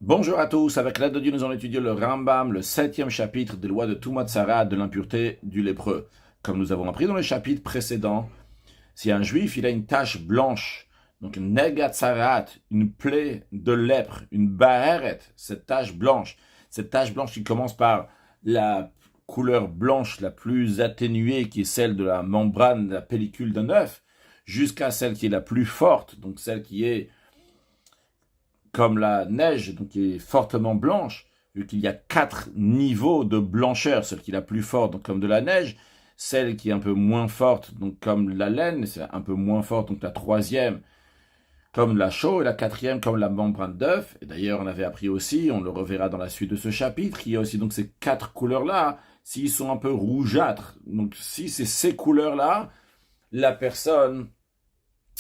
Bonjour à tous, avec l'aide de Dieu, nous allons étudier le Rambam, le 7e chapitre des lois de Tumat Sarat, de l'impureté du lépreux. Comme nous avons appris dans le chapitre précédent, si un juif il a une tache blanche, donc une negat sarat, une plaie de lèpre, une baheret, cette tache blanche qui commence par la couleur blanche la plus atténuée, qui est celle de la membrane, de la pellicule d'un œuf, jusqu'à celle qui est la plus forte, donc celle qui est comme la neige, donc qui est fortement blanche, vu qu'il y a 4 niveaux de blancheur, celle qui est la plus forte, donc comme de la neige, celle qui est un peu moins forte, donc comme la laine, c'est un peu moins forte, donc la troisième, comme la chaux, et la quatrième comme la membrane d'œuf. Et d'ailleurs, on avait appris aussi, on le reverra dans la suite de ce chapitre, il y a aussi donc ces 4 couleurs-là, s'ils sont un peu rougeâtres, donc si c'est ces couleurs-là, la personne,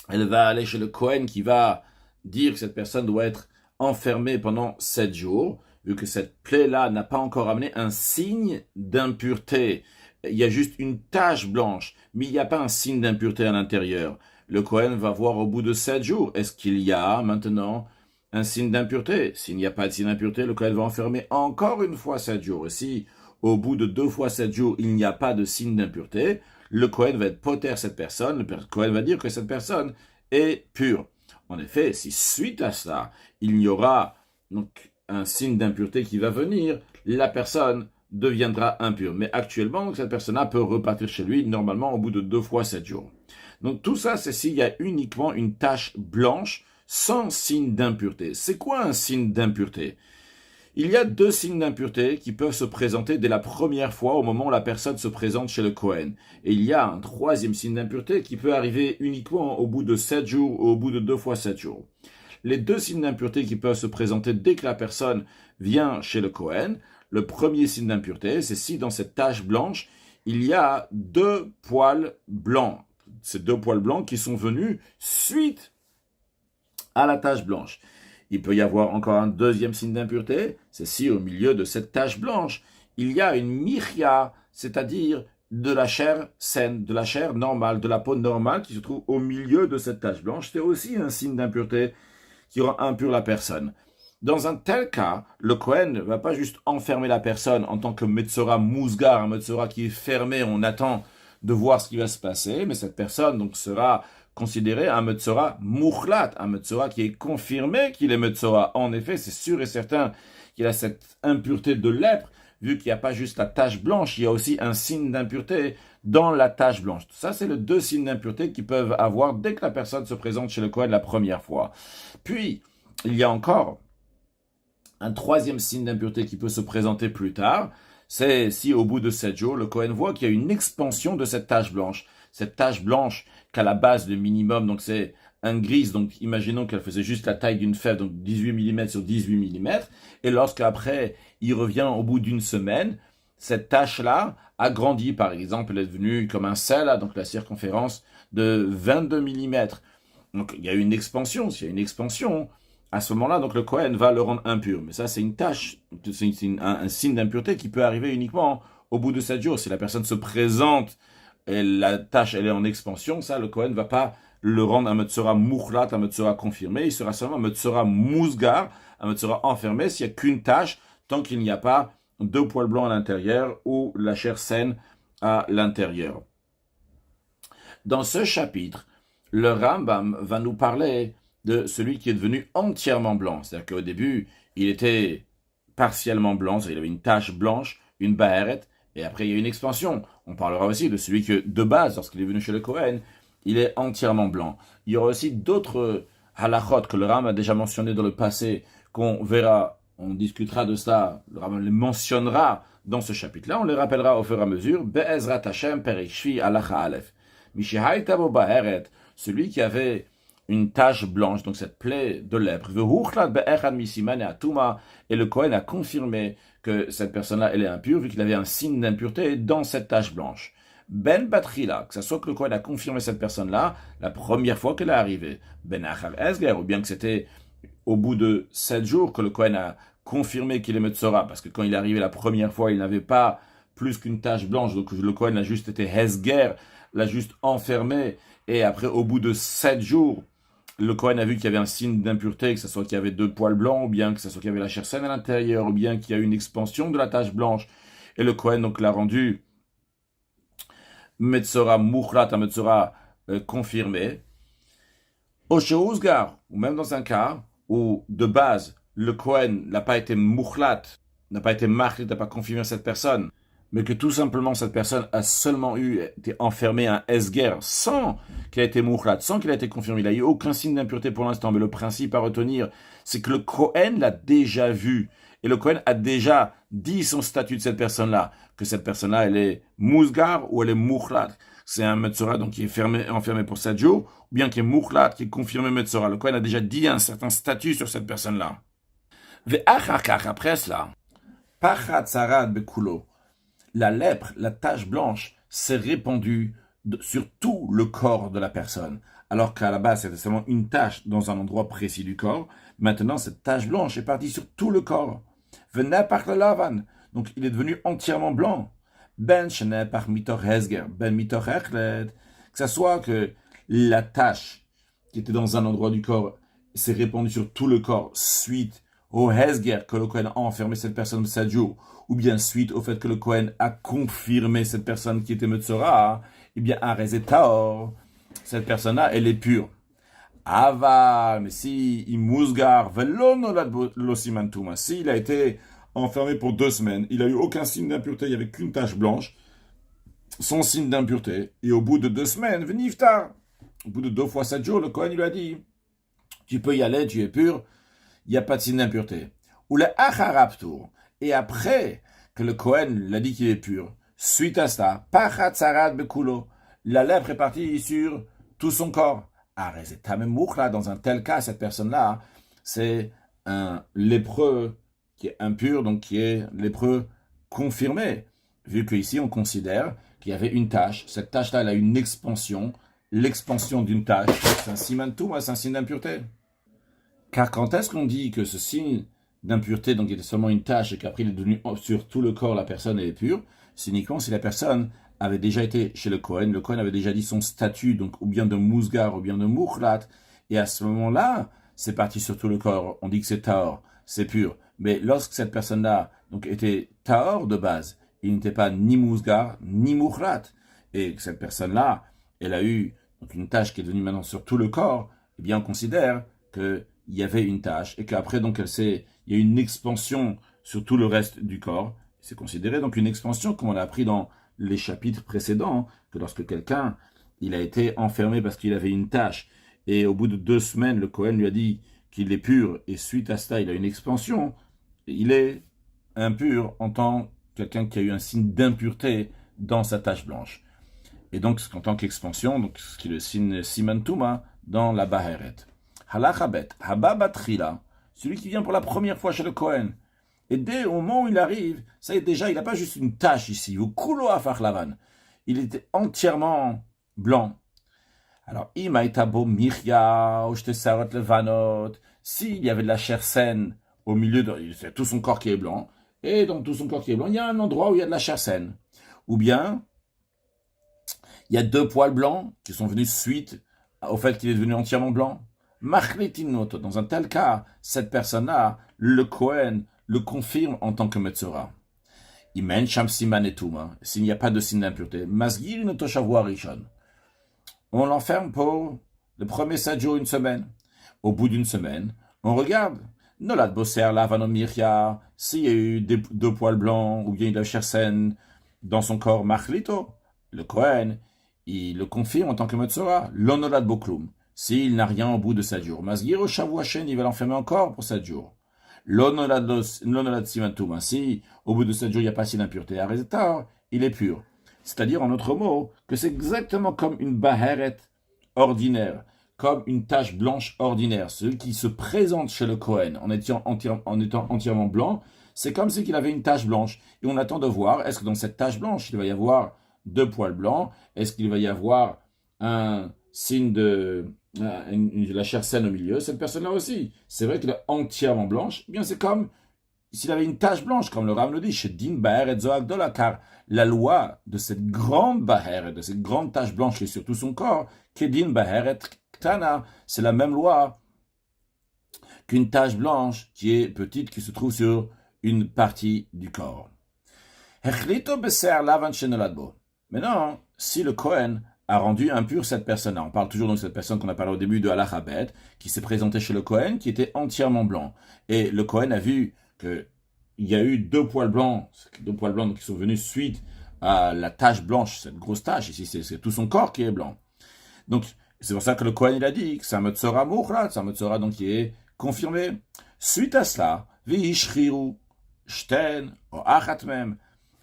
elle va aller chez le Kohen qui va dire que cette personne doit être enfermée pendant 7 jours, vu que cette plaie-là n'a pas encore amené un signe d'impureté. Il y a juste une tache blanche, mais il n'y a pas un signe d'impureté à l'intérieur. Le Kohen va voir au bout de 7 jours, est-ce qu'il y a maintenant un signe d'impureté? S'il n'y a pas de signe d'impureté, le Kohen va enfermer encore une fois 7 jours. Et si au bout de 2 fois 7 jours, il n'y a pas de signe d'impureté, le Kohen va être poter cette personne, le Kohen va dire que cette personne est pure. En effet, si suite à cela, il y aura donc un signe d'impureté qui va venir, la personne deviendra impure. Mais actuellement, cette personne-là peut repartir chez lui normalement au bout de 2 fois 7 jours. Donc tout ça, c'est s'il y a uniquement une tache blanche sans signe d'impureté. C'est quoi un signe d'impureté? Il y a 2 signes d'impureté qui peuvent se présenter dès la première fois au moment où la personne se présente chez le Kohen. Et il y a un 3e signe d'impureté qui peut arriver uniquement au bout de 7 jours ou au bout de 2 fois 7 jours. Les 2 signes d'impureté qui peuvent se présenter dès que la personne vient chez le Kohen, le premier signe d'impureté, c'est si dans cette tache blanche, il y a 2 poils blancs. Ces 2 poils blancs qui sont venus suite à la tache blanche. Il peut y avoir encore un 2e signe d'impureté, c'est si au milieu de cette tache blanche, il y a une michia, c'est-à-dire de la chair saine, de la chair normale, de la peau normale qui se trouve au milieu de cette tache blanche. C'est aussi un signe d'impureté qui rend impure la personne. Dans un tel cas, le Kohen ne va pas juste enfermer la personne en tant que Metzora Mousgar, un Metzora qui est fermé, on attend de voir ce qui va se passer, mais cette personne donc sera considéré un Metzora Mouchlat, un Metzora qui est confirmé qu'il est Metzora. En effet, c'est sûr et certain qu'il a cette impureté de lèpre, vu qu'il n'y a pas juste la tache blanche, il y a aussi un signe d'impureté dans la tache blanche. Ça, c'est les 2 signes d'impureté qu'ils peuvent avoir dès que la personne se présente chez le Kohen la première fois. Puis, il y a encore un 3e signe d'impureté qui peut se présenter plus tard, c'est si au bout de 7 jours, le Kohen voit qu'il y a une expansion de cette tache blanche. Cette tache blanche qu'à la base, le minimum, donc c'est un gris, donc imaginons qu'elle faisait juste la taille d'une fève, donc 18 mm sur 18 mm, et lorsqu'après, il revient au bout d'une semaine, cette tache-là a grandi, par exemple, elle est devenue comme un sel, donc la circonférence de 22 mm. Donc il y a une expansion, s'il y a une expansion, à ce moment-là, donc le Kohen va le rendre impur. Mais ça, c'est une tâche, c'est un signe d'impureté qui peut arriver uniquement au bout de 7 jours. Si la personne se présente et la tâche, elle est en expansion, ça, le Kohen ne va pas le rendre un Metzora Mouchlat, un Metzora confirmé. Il sera seulement un Metzora Mousgar, un Metzora enfermé, s'il n'y a qu'une tâche, tant qu'il n'y a pas 2 poils blancs à l'intérieur ou la chair saine à l'intérieur. Dans ce chapitre, le Rambam va nous parler de celui qui est devenu entièrement blanc. C'est-à-dire qu'au début, il était partiellement blanc, il avait une tache blanche, une baheret, et après il y a une expansion. On parlera aussi de celui que, de base, lorsqu'il est venu chez le Kohen, il est entièrement blanc. Il y aura aussi d'autres halachot que le Rambam a déjà mentionné dans le passé, qu'on verra, on discutera de ça, le Rambam les mentionnera dans ce chapitre-là, on les rappellera au fur et à mesure. Be'ezrat Hashem perek shvi halacha aleph. Mishihaita bo baheret, celui qui avait une tache blanche, donc cette plaie de lèpre, et le Kohen a confirmé que cette personne-là, elle est impure, vu qu'il avait un signe d'impureté dans cette tache blanche. Ben Batrila, que ce soit que le Kohen a confirmé cette personne-là, la première fois qu'elle est arrivée, Ben Achal Esger, ou bien que c'était au bout de 7 jours que le Kohen a confirmé qu'il est Metzora, parce que quand il est arrivé la première fois, il n'avait pas plus qu'une tache blanche, donc le Kohen a juste été Hesger, l'a juste enfermé, et après, au bout de 7 jours, le Kohen a vu qu'il y avait un signe d'impureté, que ce soit qu'il y avait 2 poils blancs, ou bien que ce soit qu'il y avait la chair saine à l'intérieur, ou bien qu'il y a eu une expansion de la tache blanche, et le Kohen donc l'a rendu Metzora Muchlat, un Metzora confirmé. Osheuzgar, ou même dans un cas où de base le Kohen n'a pas été Muchlat, n'a pas été marqué, n'a pas confirmé cette personne, mais que tout simplement cette personne a seulement été enfermée à un Esger sans qu'il ait été Muchlat, sans qu'il ait été confirmé. Il n'a eu aucun signe d'impureté pour l'instant, mais le principe à retenir, c'est que le Kohen l'a déjà vu. Et le Kohen a déjà dit son statut de cette personne-là, que cette personne-là, elle est Mousgar ou elle est Muchlat. C'est un Metzora donc qui est enfermé pour 7 jours, ou bien qui est Muchlat, qui est confirmé Metzora. Le Kohen a déjà dit un certain statut sur cette personne-là. Après cela, Pachat Sarad Bekulo, la lèpre, la tache blanche, s'est répandue sur tout le corps de la personne. Alors qu'à la base, c'était seulement une tache dans un endroit précis du corps. Maintenant, cette tache blanche est partie sur tout le corps. Venez par le lavan. Donc, il est devenu entièrement blanc. Ben shene par mitor hesger, ben mitor echlet. Que ce soit que la tache qui était dans un endroit du corps s'est répandue sur tout le corps suite au hesger que le Kohen a enfermé cette personne de 7 jours, ou bien suite au fait que le Kohen a confirmé cette personne qui était Metzora, eh bien, Arezet Taor, cette personne-là, elle est pure. Aval, mais si il mousgar, s'il a été enfermé pour 2 semaines, il n'a eu aucun signe d'impureté, il n'y avait qu'une tache blanche, son signe d'impureté, et au bout de 2 semaines, veniftar, au bout de 2 fois 7 jours, le Kohen lui a dit, tu peux y aller, tu es pur, il n'y a pas de signe d'impureté. Ou le acharaptour, et après que le Kohen l'a dit qu'il est pur, suite à ça, pachat sarad bekulo, la lèpre est partie sur tout son corps. Dans un tel cas, cette personne-là, c'est un lépreux qui est impur, donc qui est lépreux confirmé. Vu qu'ici, on considère qu'il y avait une tâche. Cette tâche-là, elle a une expansion. L'expansion d'une tâche, c'est un siman touma, c'est un signe d'impureté. Car quand est-ce qu'on dit que ce signe d'impureté, donc il était seulement une tâche et qu'après il est devenu sur tout le corps, la personne est pure, c'est uniquement si la personne avait déjà été chez le Kohen avait déjà dit son statut, donc ou bien de Mousgar ou bien de Muchlat, et à ce moment-là, c'est parti sur tout le corps, on dit que c'est Tahor, c'est pur. Mais lorsque cette personne-là donc était Tahor de base, il n'était pas ni Mousgar ni Muchlat, et que cette personne-là, elle a eu donc une tâche qui est devenue maintenant sur tout le corps, eh bien on considère qu'il y avait une tâche, et qu'après donc il y a une expansion sur tout le reste du corps. C'est considéré donc une expansion, comme on a appris dans les chapitres précédents, que lorsque quelqu'un, il a été enfermé parce qu'il avait une tâche, et au bout de 2 semaines, le Kohen lui a dit qu'il est pur, et suite à cela, il a une expansion, il est impur en tant que quelqu'un qui a eu un signe d'impureté dans sa tache blanche. Et donc, en tant qu'expansion, donc ce qui est le signe Siman Touma dans la Baheret. Halachabet, Hababatrila, celui qui vient pour la première fois chez le Kohen. Et dès au moment où il arrive, ça y est déjà, il n'a pas juste une tache ici, au kulo afar lavan. Il était entièrement blanc. Alors, imaitabo mirya, ochtesarot levanot, s'il y avait de la chair saine au milieu de c'est tout son corps qui est blanc, et dans tout son corps qui est blanc, il y a un endroit où il y a de la chair saine. Ou bien, il y a 2 poils blancs qui sont venus suite au fait qu'il est devenu entièrement blanc. Machletinoto, dans un tel cas, cette personne-là, le Kohen, le confirme en tant que Metzora. Imen sham siman etuma, s'il n'y a pas de signe d'impureté. Masgir no toshavua rishon. On l'enferme pour le premier 7 jours, 1 semaine. Au bout d'1 semaine, on regarde. Nolad boser lavanomirya, s'il y a eu 2 poils blancs ou bien de la chair saine dans son corps, machlito, le Kohen, il le confirme en tant que Metzora. L'onolad boklum, s'il n'a rien au bout de 7 jours. Masgir o shavua shen, il va l'enfermer encore pour 7 jours. L'onolad simantum, ainsi, au bout de 7 jours, il n'y a pas si d'impureté. Arezeta, il est pur. C'est-à-dire, en autre mot, que c'est exactement comme une baheret ordinaire, comme une tache blanche ordinaire. Celui qui se présente chez le Kohen en étant entièrement blanc, c'est comme si il avait une tache blanche. Et on attend de voir, est-ce que dans cette tache blanche, il va y avoir 2 poils blancs? Est-ce qu'il va y avoir un signe de la chair saine au milieu? Cette personne-là aussi, c'est vrai qu'elle est entièrement blanche. Eh bien, c'est comme s'il avait une tache blanche, comme le Rav le dit, chez Din Baheret Zoagdola, car la loi de cette grande Baheret, de cette grande tache blanche qui est sur tout son corps, qui est Din Baheret ktana, c'est la même loi qu'une tache blanche qui est petite, qui se trouve sur une partie du corps. Maintenant, si le Kohen a rendu impur cette personne-là, on parle toujours de cette personne qu'on a parlé au début de Halachabet, qui s'est présentée chez le Kohen, qui était entièrement blanc. Et le Kohen a vu qu'il y a eu deux poils blancs donc, qui sont venus suite à la tache blanche, cette grosse tache, ici c'est tout son corps qui est blanc. Donc c'est pour ça que le Kohen il a dit que c'est un Metzora Mouchlat, c'est un Metzora donc qui est confirmé. Suite à cela, Vishriru, Shten, ou Achat même,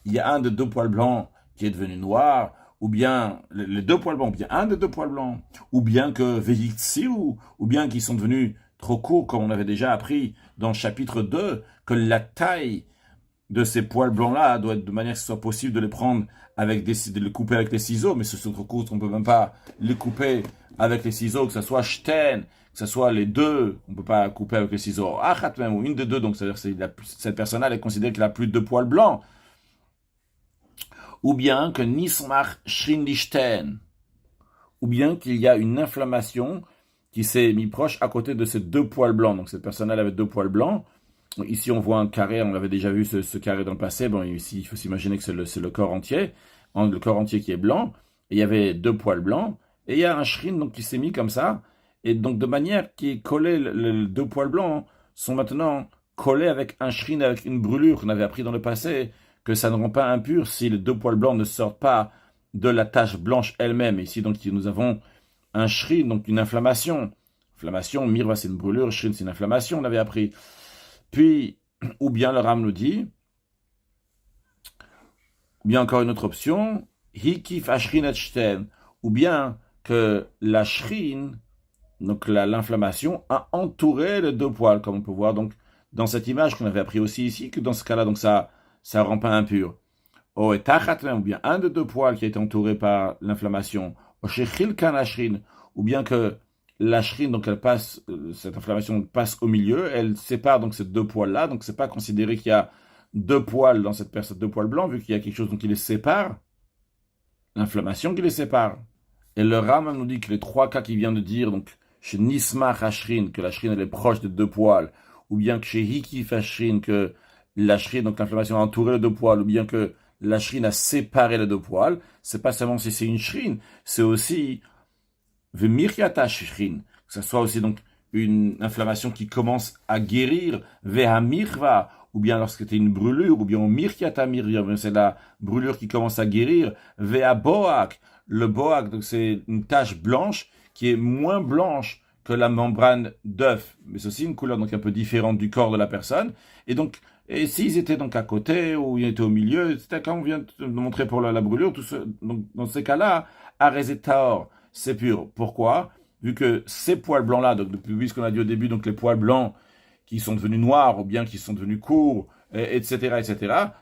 il y a un des deux poils blancs qui est devenu noir, ou bien les deux poils blancs, ou bien un des deux poils blancs, ou bien que Veyitsiru, ou bien qu'ils sont devenus trop courts, comme on avait déjà appris dans le chapitre 2, que la taille de ces poils blancs-là doit être de manière que ce soit possible de les prendre de les couper avec les ciseaux, mais ce sont trop courts, on ne peut même pas les couper avec les ciseaux, que ce soit Shten, que ce soit les deux, on ne peut pas couper avec les ciseaux, Achat même, ou une des deux, donc c'est-à-dire que cette personne-là, elle est considérée qu'elle a plus de poils blancs, ou bien que Nismach Shrindishten, ou bien qu'il y a une inflammation qui s'est mise proche à côté de ces deux poils blancs. Donc cette personne-là avait deux poils blancs. Ici on voit un carré, on avait déjà vu ce carré dans le passé. Bon, ici il faut s'imaginer que c'est le corps entier, le corps entier qui est blanc. Et il y avait deux poils blancs, et il y a un shrin donc, qui s'est mis comme ça, et donc de manière qui est collé, les deux poils blancs sont maintenant collés avec un shrin, avec une brûlure qu'on avait appris dans le passé, que ça ne rend pas impur si les deux poils blancs ne sortent pas de la tache blanche elle-même. Ici, donc, nous avons un shrin, donc une inflammation. Inflammation, mirva, c'est une brûlure, shrin, c'est une inflammation, on avait appris. Puis, ou bien le Ram nous dit, ou bien encore une autre option, hikif ashrin et shten, ou bien que la shrin, donc l'inflammation, a entouré les deux poils, comme on peut voir donc dans cette image qu'on avait appris aussi ici, que dans ce cas-là, donc ça rend pas impur. Ou bien un de deux poils qui a été entouré par l'inflammation, ou bien que la shrine, donc elle passe, cette inflammation passe au milieu, elle sépare donc ces deux poils-là, donc c'est pas considéré qu'il y a deux poils dans cette personne, deux poils blancs, vu qu'il y a quelque chose donc, qui les sépare, l'inflammation qui les sépare. Et le Ram nous dit que les trois cas qu'il vient de dire, donc chez Nismach Hashrin, que la shrine elle est proche des deux poils, ou bien que chez Hikif Hashrin, que la shrine, donc l'inflammation a entouré les deux poils, ou bien que la shrine a séparé les deux poils, c'est pas seulement si c'est une shrine, c'est aussi Vemirchata shrine, que ce soit aussi donc une inflammation qui commence à guérir, Vehamirva, ou bien lorsque c'était une brûlure, ou bien Mirchata mirva, c'est la brûlure qui commence à guérir, Vehaboak, le boak, donc c'est une tache blanche qui est moins blanche que la membrane d'œuf, mais c'est aussi une couleur donc un peu différente du corps de la personne, et donc et s'ils étaient donc à côté ou ils étaient au milieu, c'était comme on vient de montrer pour la brûlure, donc dans ces cas-là, Arezetaor, c'est pur. Pourquoi? Vu que ces poils blancs-là, donc depuis ce qu'on a dit au début, donc les poils blancs qui sont devenus noirs ou bien qui sont devenus courts, etc.,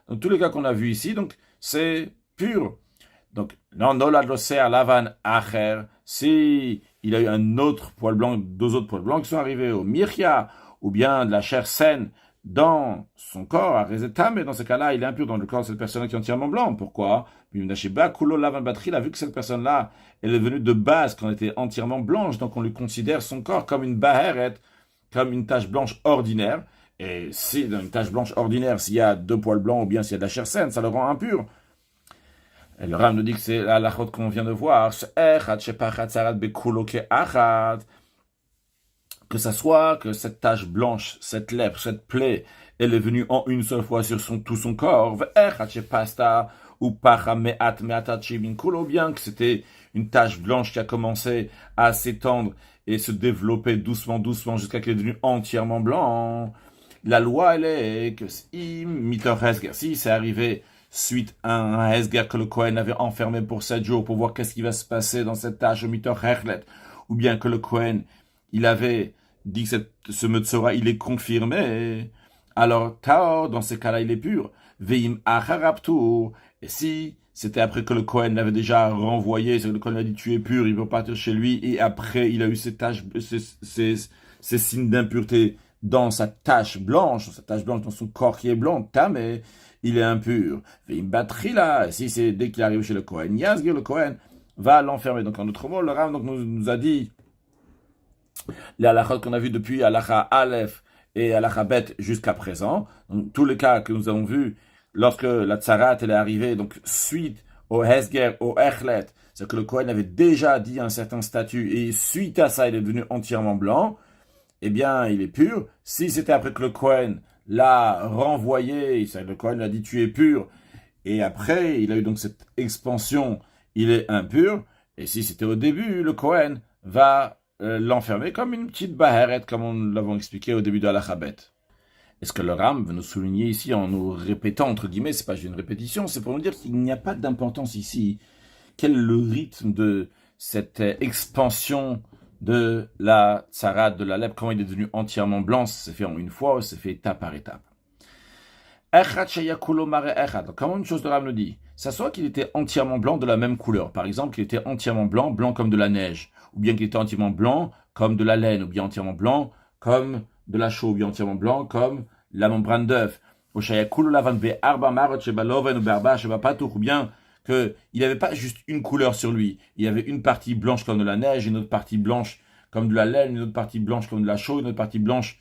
dans tous les cas qu'on a vus ici, donc c'est pur. Donc, non, lavan acher, si il a eu un autre poil blanc, deux autres poils blancs qui sont arrivés au mirchia, ou bien de la chair saine, dans son corps, à Rezetam, mais dans ce cas-là, il est impur dans le corps de cette personne qui est entièrement blanc. Pourquoi? Il a vu que cette personne-là, elle est venue de base, quand elle était entièrement blanche, donc on lui considère son corps comme une baheret, comme une tache blanche ordinaire. Et si dans une tache blanche ordinaire, s'il y a deux poils blancs ou bien s'il y a de la chair saine, ça le rend impur. Et le Ram nous dit que c'est la lachot qu'on vient de voir, que ça soit que cette tache blanche, cette lèpre, cette plaie, elle est venue en une seule fois sur tout son corps, ou bien que c'était une tache blanche qui a commencé à s'étendre et se développer doucement jusqu'à qu'elle est devenue entièrement blanc. La loi, elle est que si c'est arrivé suite à un Hesger que le Kohen avait enfermé pour 7 jours pour voir qu'est-ce qui va se passer dans cette tache au Mitor Hechlet, ou bien que le Kohen il avait dit que ce Metzora, il est confirmé, alors Taor, dans ces cas-là, il est pur. Veim acharaptur, et si c'était après que le Kohen l'avait déjà renvoyé, c'est que le Kohen a dit tu es pur, il veut partir chez lui, et après il a eu ces taches, ces signes d'impureté dans sa tache blanche, dans son corps qui est blanc, tamé, il est impur. Veim batrila, si c'est dès qu'il arrive chez le Kohen, Yazgir, le Kohen va l'enfermer. Donc en d'autres mots, le Rav nous a dit les halachot qu'on a vus depuis halacha Aleph et halacha Bet jusqu'à présent. Donc, tous les cas que nous avons vus lorsque la tsarat elle est arrivée, donc suite au Hesger, au Echlet, c'est que le Kohen avait déjà dit un certain statut et suite à ça il est devenu entièrement blanc, eh bien il est pur. Si c'était après que le Kohen l'a renvoyé, le Kohen lui a dit tu es pur, et après il a eu donc cette expansion, il est impur, et si c'était au début, le Kohen va l'enfermer comme une petite baheret, comme on l'avons expliqué au début de l'Alachabet. Et ce que le Ram veut nous souligner ici en nous répétant, entre guillemets, c'est pas juste une répétition, c'est pour nous dire qu'il n'y a pas d'importance ici. Quel est le rythme de cette expansion de la tsarat, de la lèpre, comment il est devenu entièrement blanc, c'est fait en une fois, c'est fait étape par étape. Comment une chose de Ram nous dit, ça soit qu'il était entièrement blanc de la même couleur, par exemple qu'il était entièrement blanc, blanc comme de la neige, ou bien qu'il était entièrement blanc comme de la laine, ou bien entièrement blanc comme de la chaux, ou bien entièrement blanc comme la membrane d'œuf, ou bien qu'il n'avait pas juste une couleur sur lui, il y avait une partie blanche comme de la neige, une autre partie blanche comme de la laine, une autre partie blanche comme de la chaux, une autre partie blanche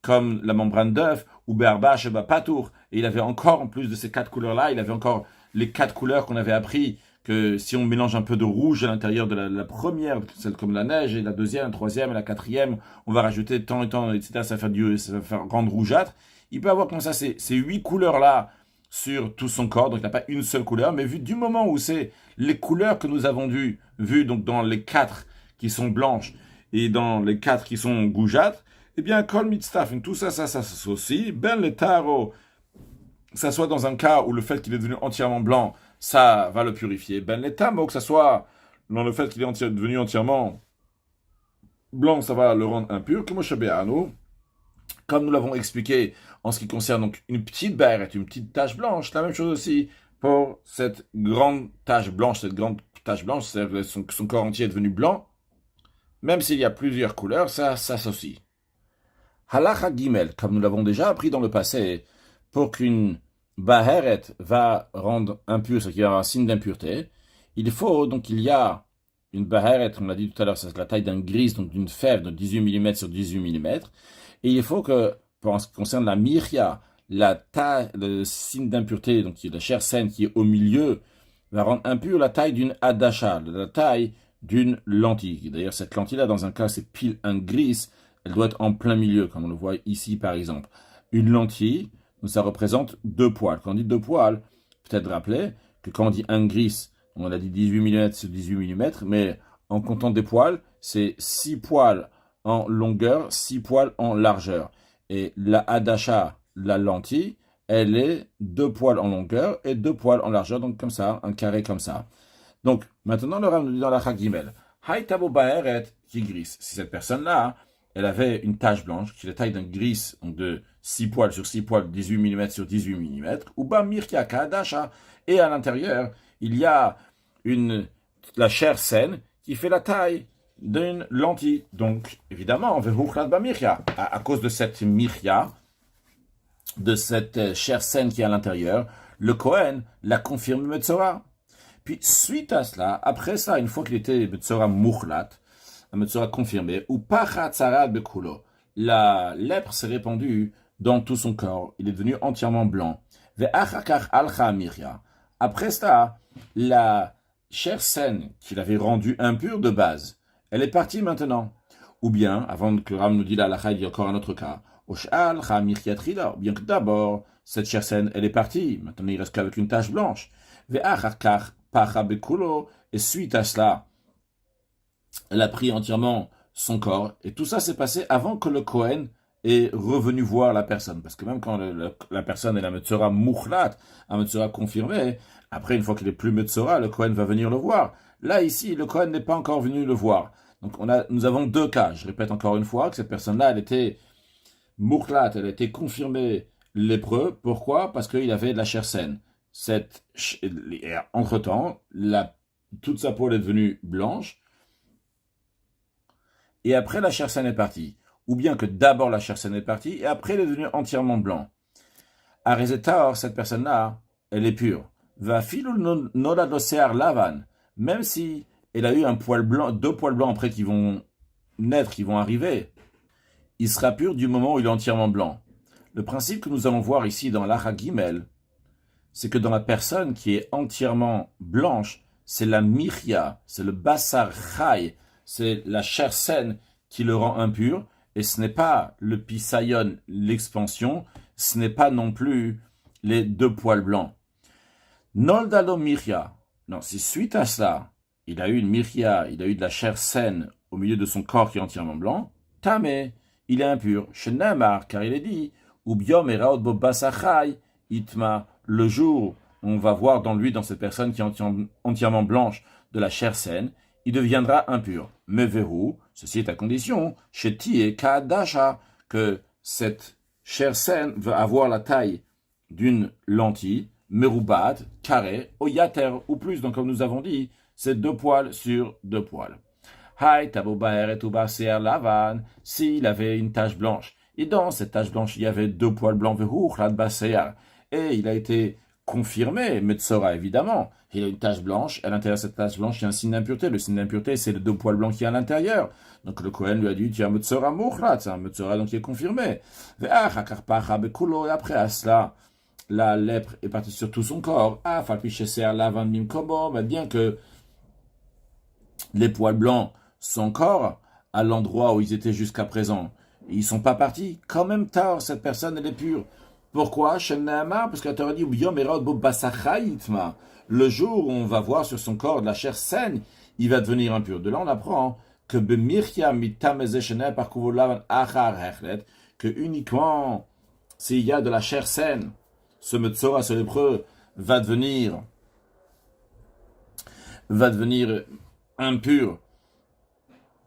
comme la membrane d'œuf, ou berba, sheba patour. Et il avait encore, en plus de ces 4 couleurs-là, il avait encore les 4 couleurs qu'on avait appris, que si on mélange un peu de rouge à l'intérieur de la première, celle comme la neige, et la deuxième, la troisième, et la quatrième, on va rajouter tant et tant, etc., ça va faire rendre rougeâtre. Il peut avoir comme ça ces 8 couleurs-là sur tout son corps, donc il n'a pas une seule couleur, mais vu du moment où c'est les couleurs que nous avons vues donc dans les 4 qui sont blanches, et dans les 4 qui sont rougeâtres, eh bien, kol mitztaf, tout ça s'associe. Ben le taro, ça soit dans un cas où le fait qu'il est devenu entièrement blanc, ça va le purifier. Ben le tamo, que ça soit dans le fait qu'il est devenu entièrement blanc, ça va le rendre impur. Comme nous l'avons expliqué en ce qui concerne donc une petite barrette, une petite tache blanche, la même chose aussi pour cette grande tache blanche, c'est-à-dire que son corps entier est devenu blanc. Même s'il y a plusieurs couleurs, ça s'associe. Halacha Gimel, comme nous l'avons déjà appris dans le passé, pour qu'une baheret va rendre impur, ce qui est un signe d'impureté, il faut, donc il y a une baheret, on l'a dit tout à l'heure, c'est la taille d'un gris, donc d'une fève de 18 mm sur 18 mm, et il faut que, pour ce qui concerne la mirya, le signe d'impureté, donc la chair saine qui est au milieu, va rendre impur la taille d'une adasha, la taille d'une lentille. D'ailleurs, cette lentille-là, dans un cas, c'est pile un gris, elle doit être en plein milieu, comme on le voit ici par exemple. Une lentille, ça représente 2 poils. Quand on dit 2 poils, peut-être rappeler que quand on dit un gris, on a dit 18 mm sur 18 mm, mais en comptant des poils, c'est 6 poils en longueur, 6 poils en largeur. Et la hadasha, la lentille, elle est 2 poils en longueur et 2 poils en largeur, donc comme ça, un carré comme ça. Donc, maintenant, le Rav nous dit dans la Chagimel, Haïtabo Baeret qui gris. Si cette personne-là, elle avait une tache blanche, qui est la taille d'un gris, donc de 6 poils sur 6 poils, 18 mm sur 18 mm, ou ba mirkia kadasha, et à l'intérieur, il y a la chair saine qui fait la taille d'une lentille. Donc, évidemment, on veut ba mirkia. À cause de cette mirkia, de cette chair saine qui est à l'intérieur, le Kohen l'a confirmé Metzora. Puis, suite à cela, après ça, une fois qu'il était Metzora Mouchlat, un Metzora confirmé, ou Pachatzara Bekulo, la lèpre s'est répandue dans tout son corps, il est devenu entièrement blanc. Ve'achakach alcha mirya. Après cela, la chair saine qu'il avait rendue impure de base, elle est partie maintenant. Ou bien, avant que le Ram nous dise la halakha, il y a encore un autre cas. Osh'al mirya trila. Bien que d'abord, cette chair saine, elle est partie. Maintenant, il reste qu'avec une tache blanche. Ve'achakach et suite à cela, elle a pris entièrement son corps. Et tout ça s'est passé avant que le Kohen est revenu voir la personne. Parce que même quand la personne est la Metzora Mouchlat, un Metzora confirmé, après, une fois qu'il est plus Metzora, le Kohen va venir le voir. Là, ici, le Kohen n'est pas encore venu le voir. Donc, nous avons 2 cas. Je répète encore une fois que cette personne-là, elle était Mouchlat, elle était confirmée lépreux. Pourquoi? Parce qu'il avait de la chair saine. Entre-temps, toute sa peau est devenue blanche, et après la chair saine est partie. Ou bien que d'abord la chair saine est partie, et après elle est devenue entièrement blanc. À Rezetar, cette personne-là, elle est pure. Va filou noda dosear lavan, même si elle a eu un poil blanc, 2 poils blancs après qui vont naître, qui vont arriver, il sera pur du moment où il est entièrement blanc. Le principe que nous allons voir ici dans l'Acha Gimel, c'est que dans la personne qui est entièrement blanche, c'est la Miria, c'est le Basar Chai, c'est la chair saine qui le rend impur, et ce n'est pas le Pisayon, l'expansion, ce n'est pas non plus les 2 poils blancs. Noldalo Miria, non, c'est suite à cela, il a eu une Miria, il a eu de la chair saine au milieu de son corps qui est entièrement blanc, Tamé, il est impur, Shenamar, car il est dit, ou Biom Eraot Bo Basar Chai, Itma, le jour où on va voir dans lui, dans cette personne qui est entièrement blanche, de la chair saine, il deviendra impur. Mais verrou, ceci est à condition, chez Tie Kadasha, que cette chair saine va avoir la taille d'une lentille, meroubat, carré, au yater, ou plus. Donc, comme nous avons dit, c'est 2 poils sur 2 poils. Hai tabobaer et tubaser lavan, s'il avait une tache blanche. Et dans cette tache blanche, il y avait 2 poils blancs, verrou, baser. Et il a été confirmé, Metzora évidemment, il a une tache blanche, à l'intérieur de cette tache blanche, il y a un signe d'impureté. Le signe d'impureté, c'est les 2 poils blancs qu'il y a à l'intérieur. Donc le Kohen lui a dit, tu as Metzora Mouchrat, c'est un Metzora donc qui est confirmé. Et après à cela, la lèpre est partie sur tout son corps. Bien que les poils blancs sont encore à l'endroit où ils étaient jusqu'à présent, ils ne sont pas partis. Quand même tard, cette personne, elle est pure. Pourquoi? Parce que la Torah dit, le jour où on va voir sur son corps de la chair saine, il va devenir impur. De là, on apprend que que uniquement s'il y a de la chair saine, ce Metzora, ce lépreux, va devenir impur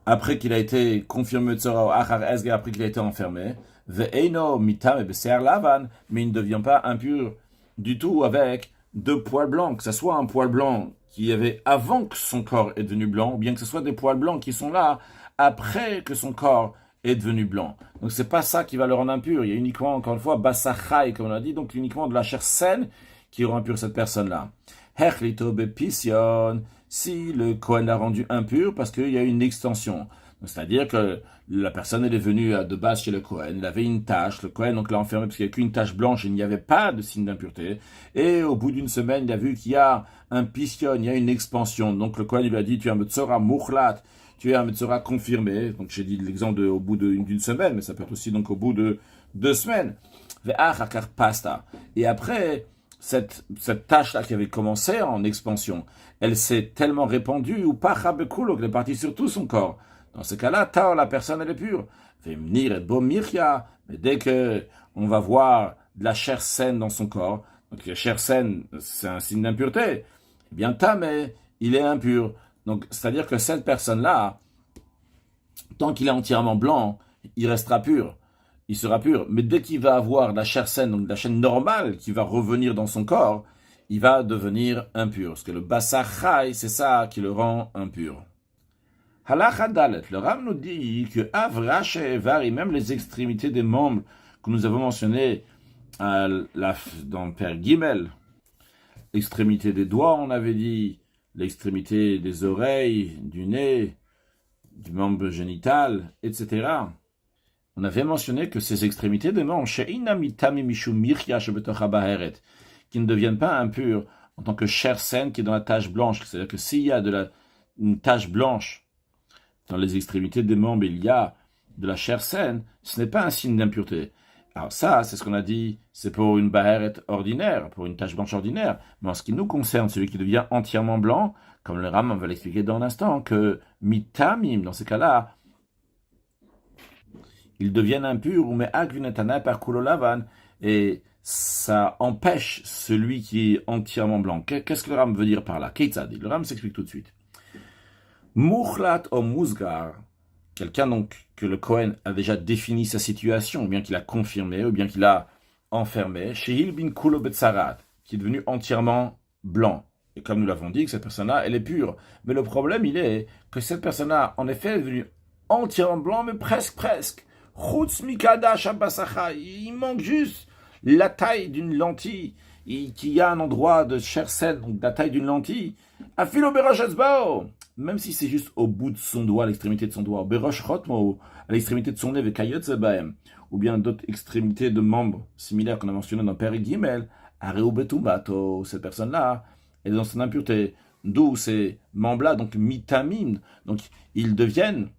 après qu'il a été confirmé Metzora, après qu'il a été enfermé. Ve'eino mitam beser lavan, mais il ne devient pas impur du tout avec 2 poils blancs, que ce soit un poil blanc qui y avait avant que son corps est devenu blanc, ou bien que ce soit des poils blancs qui sont là après que son corps est devenu blanc. Donc c'est pas ça qui va le rendre impur. Il y a uniquement, encore une fois, basachai, comme on a dit, donc uniquement de la chair saine qui rend impur cette personne-là. Hechlito bepision, si le Kohen l'a rendu impur parce qu'il y a une extension. C'est-à-dire que la personne, elle est venue de base chez le Kohen, il avait une tache, le Kohen donc l'a enfermé parce qu'il n'y avait qu'une tache blanche et il n'y avait pas de signe d'impureté. Et au bout d'une semaine, il a vu qu'il y a un pission, il y a une expansion. Donc le Kohen lui a dit, tu es un Metzora Mouchlat, tu es un Metzora confirmé. Donc j'ai dit l'exemple au bout d'une semaine, mais ça peut être aussi donc au bout de 2 semaines. Et après, cette tâche-là qui avait commencé en expansion, elle s'est tellement répandue, ou pas qu'elle est partie sur tout son corps. Dans ce cas-là, la personne, elle est pure. Mais dès que on va voir de la chair saine dans son corps, donc la chair saine, c'est un signe d'impureté, eh bien, mais il est impur. Donc, c'est-à-dire que cette personne-là, tant qu'il est entièrement blanc, il restera pur. Il sera pur. Mais dès qu'il va avoir de la chair saine, donc de la chair normale qui va revenir dans son corps, il va devenir impur. Parce que le basachai, c'est ça qui le rend impur. Halacha Dalet, le Ram nous dit que Avrash et Vari, même les extrémités des membres que nous avons mentionnés dans Père Gimel, l'extrémité des doigts, on avait dit, l'extrémité des oreilles, du nez, du membre génital, etc. On avait mentionné que ces extrémités des membres, qui ne deviennent pas impures en tant que chair saine qui est dans la tache blanche. C'est-à-dire que s'il y a une tache blanche dans les extrémités des membres, il y a de la chair saine, ce n'est pas un signe d'impureté. Alors ça, c'est ce qu'on a dit, c'est pour une baheret ordinaire, pour une tache blanche ordinaire. Mais en ce qui nous concerne, celui qui devient entièrement blanc, comme le Ram va l'expliquer dans un instant, que mitamim, dans ces cas-là, ils deviennent impurs, mais aglunatana par kulolavan, et ça empêche celui qui est entièrement blanc. Qu'est-ce que le Ram veut dire par là? Le Ram s'explique tout de suite. Mouchlat o Mousgar, quelqu'un donc que le Kohen a déjà défini sa situation, ou bien qu'il a confirmé, ou bien qu'il a enfermé, Shehil bin Kulo Betzarat, qui est devenu entièrement blanc. Et comme nous l'avons dit, que cette personne-là, elle est pure. Mais le problème, il est que cette personne-là, en effet, est devenue entièrement blanc, mais presque. Chutz mikada shabasacha, il manque juste la taille d'une lentille, qui a un endroit de chair saine, donc la taille d'une lentille, Afilo berosh etzbao, même si c'est juste au bout de son doigt, à l'extrémité de son doigt, berosh chotmo, à l'extrémité de son nez, vekayotze baem, ou bien d'autres extrémités de membres similaires qu'on a mentionné dans Père Gimel, areu betumbato, cette personne-là, elle est dans son impureté, d'où ces membres-là, donc mitamim, donc ils deviennent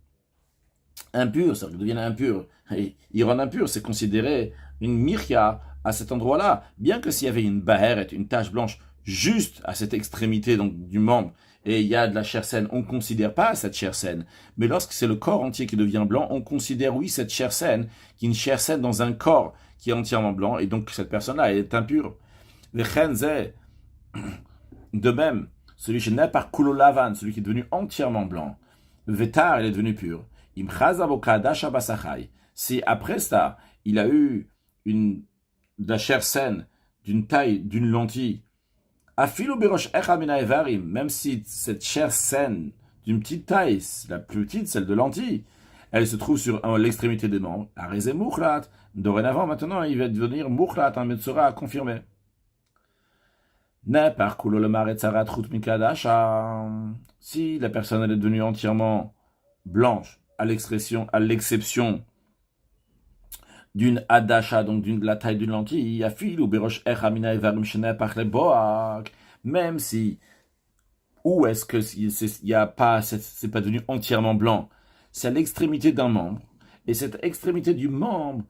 impurs, c'est-à-dire qu'ils deviennent impurs, et ils rendent impurs, c'est considéré une mirya à cet endroit-là, bien que s'il y avait une baheret, une tache blanche, juste à cette extrémité donc du membre, et il y a de la chair saine, on ne considère pas cette chair saine. Mais lorsque c'est le corps entier qui devient blanc, on considère, oui, cette chair saine, qui est une chair saine dans un corps qui est entièrement blanc, et donc cette personne-là est impure. De même, celui chez Nepar Kulolavan, celui qui est devenu entièrement blanc, Vetar, il est devenu pur. Si après ça, il a eu de la chair saine, d'une taille, d'une lentille, même si cette chair saine d'une petite taille, la plus petite, celle de lentille, elle se trouve sur l'extrémité des membres, dorénavant, maintenant, il va devenir Mukhlat, un Metzora à confirmer. Si la personne elle est devenue entièrement blanche, à l'exception d'une adasha, donc de la taille d'une lentille, même si, où est-ce que il y a pas, c'est pas devenu entièrement blanc, c'est à l'extrémité d'un membre, et cette extrémité du membre